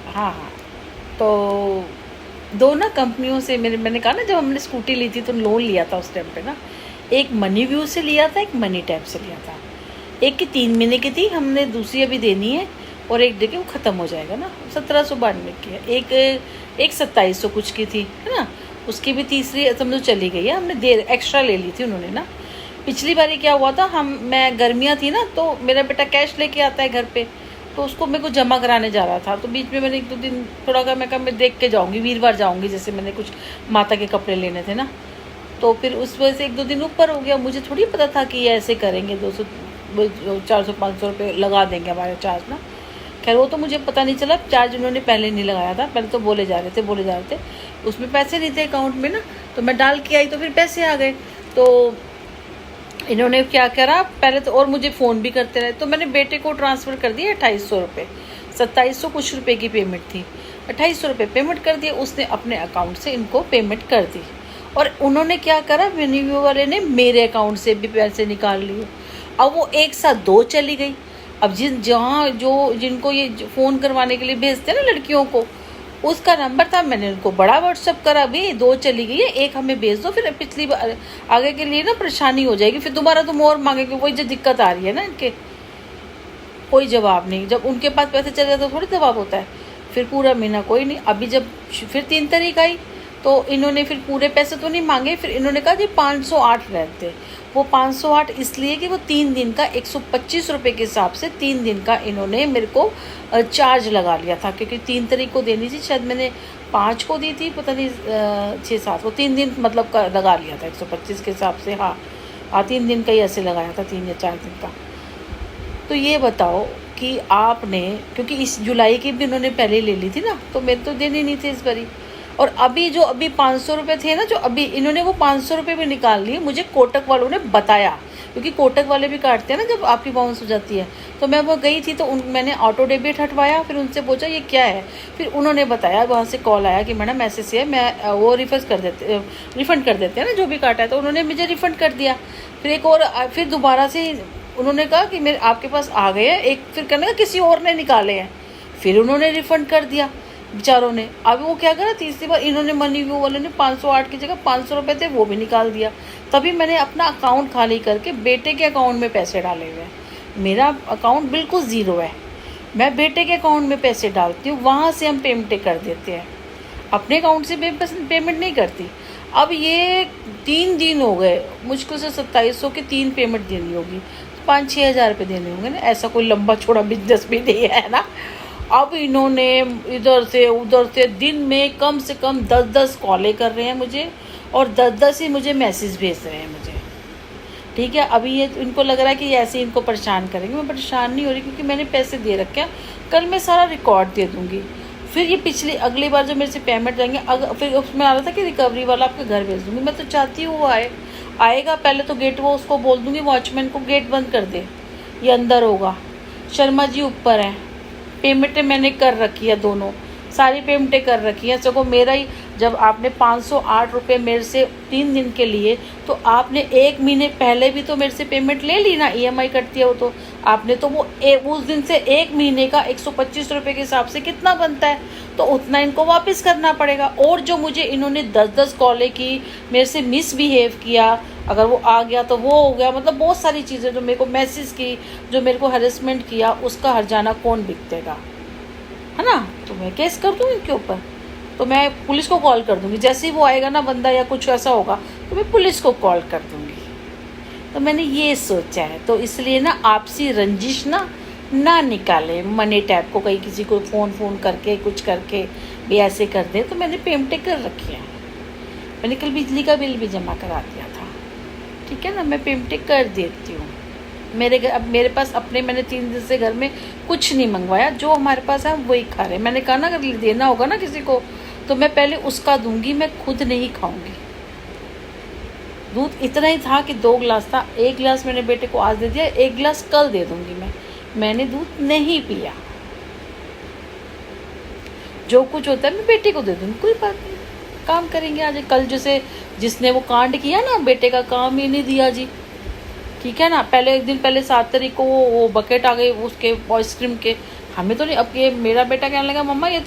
हाँ हाँ। तो दो ना कंपनियों से मैंने कहा ना, जब हमने स्कूटी ली थी तो लोन लिया था उस टाइम पे ना, एक मनी व्यू से लिया था, एक मनी टैप से लिया था। एक की 3 महीने की थी, हमने दूसरी अभी देनी है, और एक देखिए वो ख़त्म हो जाएगा ना, 1792 की है। एक एक 2700 कुछ की थी, है ना, उसकी भी तीसरी समझो चली गई है, हमने देर एक्स्ट्रा ले ली थी उन्होंने ना। पिछली बारी क्या हुआ था, मैं गर्मियाँ थी ना, तो मेरा बेटा कैश लेके आता है घर पे, तो उसको मेरे को जमा कराने जा रहा था, तो बीच में मैंने 1-2 दिन थोड़ा कहा, मैं कहा मैं देख के जाऊँगी, वीरवार जाऊँगी, जैसे मैंने कुछ माता के कपड़े लेने थे ना। तो फिर उस वजह से 1-2 दिन ऊपर हो गया, मुझे थोड़ी पता था कि ये ऐसे करेंगे, 200 400-500 रुपये लगा देंगे हमारे चार्ज ना। खैर वो तो मुझे पता नहीं चला, चार्ज उन्होंने पहले नहीं लगाया था, पहले तो बोले जा रहे थे, उसमें पैसे नहीं थे अकाउंट में ना, तो मैं डाल के आई तो फिर पैसे आ गए। तो इन्होंने क्या करा पहले तो, और मुझे फ़ोन भी करते रहे, तो मैंने बेटे को ट्रांसफ़र कर दिया 2800 रुपये, 2700 कुछ रुपये की पेमेंट थी, 2800 रुपये पेमेंट कर दिए, उसने अपने अकाउंट से इनको पेमेंट कर दी। और उन्होंने क्या करा, वेन्यू वाले ने मेरे अकाउंट से भी पैसे निकाल लिए। अब वो एक साथ दो चली गई। अब जिनको ये फ़ोन करवाने के लिए भेजते हैं ना लड़कियों को, उसका नंबर था, मैंने उनको बड़ा व्हाट्सअप करा, भी दो चली गई है, एक हमें भेज दो, फिर पिछली बार आगे के लिए ना परेशानी हो जाएगी, फिर दोबारा तुम और मांगेंगे, वही जो दिक्कत आ रही है ना इनके, कोई जवाब नहीं। जब उनके पास पैसे चले जाते तो थोड़ी जवाब होता है। फिर पूरा महीना कोई नहीं, अभी जब फिर 3 तारीख आई, तो इन्होंने फिर पूरे पैसे तो नहीं मांगे, फिर इन्होंने कहा जी 508 रहते। वो 508 इसलिए कि वो 3 दिन का 125 रुपये के हिसाब से 3 दिन का इन्होंने मेरे को चार्ज लगा लिया था, क्योंकि 3 तारीख को देनी थी, शायद मैंने 5 को दी थी, पता नहीं 6-7 को, 3 दिन मतलब का लगा लिया था 125 के हिसाब से। हाँ हाँ, 3 दिन का ही ऐसे लगाया था, 3 या 4 दिन का। तो ये बताओ कि आपने, क्योंकि इस जुलाई की भी उन्होंने पहले ले ली थी ना, तो मेरे तो देने नहीं थे इस बारी। और अभी 500 रुपये थे ना, जो अभी इन्होंने वो 500 रुपये भी निकाल लिए, मुझे कोटक वालों ने बताया, क्योंकि कोटक वाले भी काटते हैं ना जब आपकी बाउंस हो जाती है। तो मैं वो गई थी, तो मैंने ऑटो डेबिट हटवाया, फिर उनसे पूछा ये क्या है, फिर उन्होंने बताया, वहाँ से कॉल आया कि मैडम ऐसे से है, मैं वो रिफ़ंड कर देते हैं ना जो भी काटा है, तो उन्होंने मुझे रिफ़ंड कर दिया। फिर एक और फिर दोबारा से उन्होंने कहा कि मेरे आपके पास आ गए हैं, एक फिर कहने का किसी और ने निकाले हैं, फिर उन्होंने रिफ़ंड कर दिया बेचारों ने। अब वो क्या करा, तीसरी बार इन्होंने मनी व्यू वाले ने 508 की जगह 500 रुपये थे वो भी निकाल दिया। तभी मैंने अपना अकाउंट खाली करके बेटे के अकाउंट में पैसे डाले हुए हैं। मेरा अकाउंट बिल्कुल ज़ीरो है, मैं बेटे के अकाउंट में पैसे डालती हूँ, वहाँ से हम पेमेंटें कर देते हैं, अपने अकाउंट से पेमेंट नहीं करती। अब ये 3 दिन हो गए, मुझको से 2700 की 3 पेमेंट देनी होगी, 5-6 हज़ार रुपये देने होंगे ना, ऐसा कोई लंबा छोड़ा बिजनेस भी नहीं है ना। अब इन्होंने इधर से उधर से दिन में कम से कम 10-10 कॉलें कर रहे हैं मुझे, और 10-10 ही मुझे मैसेज भेज रहे हैं मुझे। ठीक है, अभी ये इनको लग रहा है कि ऐसे इनको परेशान करेंगे, मैं परेशान नहीं हो रही, क्योंकि मैंने पैसे दे रखे हैं, कल मैं सारा रिकॉर्ड दे दूँगी। फिर ये अगली बार जो मेरे से पेमेंट जाएंगे, फिर उसमें आ रहा था कि रिकवरी वाला आपके घर भेज दूँगी, मैं तो चाहती हूँ वो आएगा, पहले तो गेट वो उसको बोल दूँगी वॉचमैन को गेट बंद कर दे, ये अंदर होगा। शर्मा जी ऊपर हैं, पेमेंटें मैंने कर रखी है, दोनों सारी पेमेंटें कर रखी हैं, सगों मेरा ही, जब आपने 508 रुपये मेरे से 3 दिन के लिए, तो आपने 1 महीने पहले भी तो मेरे से पेमेंट ले ली ना, ईएमआई कटती है वो, तो आपने तो वो उस दिन से 1 महीने का 125 रुपये के हिसाब से कितना बनता है, तो उतना इनको वापस करना पड़ेगा। और जो मुझे इन्होंने 10-10 कॉलें की, मेरे से मिसबिहेव किया, अगर वो आ गया तो वो हो गया, मतलब बहुत सारी चीज़ें जो मेरे को मैसेज की, जो मेरे को हरेसमेंट किया, उसका हर्जाना कौन भुगतेगा, है ना। तो मैं केस कर दूँगी इनके ऊपर, तो मैं पुलिस को कॉल कर दूँगी, जैसे ही वो आएगा ना बंदा या कुछ ऐसा होगा, तो मैं पुलिस को कॉल कर दूँगी। तो मैंने ये सोचा है, तो इसलिए ना आपसी रंजिश ना निकाले मनी टैप को, कहीं किसी को फ़ोन करके कुछ करके भी ऐसे कर दे। तो मैंने पेमेंटें कर रखी हैं, मैंने कल बिजली का बिल भी जमा करा दिया था, ठीक है ना, मैं पेमेंटें कर देती हूँ। अब मेरे पास अपने, मैंने 3 दिन से घर में कुछ नहीं मंगवाया, जो हमारे पास है वही खा रहे हैं। मैंने कहा ना अगर देना होगा ना किसी को, तो मैं पहले उसका दूंगी, मैं खुद नहीं खाऊंगी। दूध इतना ही था कि 2 गिलास था, 1 गिलास मैंने बेटे को आज दे दिया, 1 गिलास कल दे दूंगी मैंने दूध नहीं पिया। जो कुछ होता है मैं बेटे को दे दूंगी, कोई बात नहीं, काम करेंगे आज। कल जैसे जिसने वो कांड किया ना, बेटे का काम ही नहीं दिया जी, ठीक है ना। पहले एक दिन पहले 7 तारीख को वो बकेट आ गई उसके आइसक्रीम के, हमें तो नहीं। अब ये मेरा बेटा कहने लगा मम्मा ये तो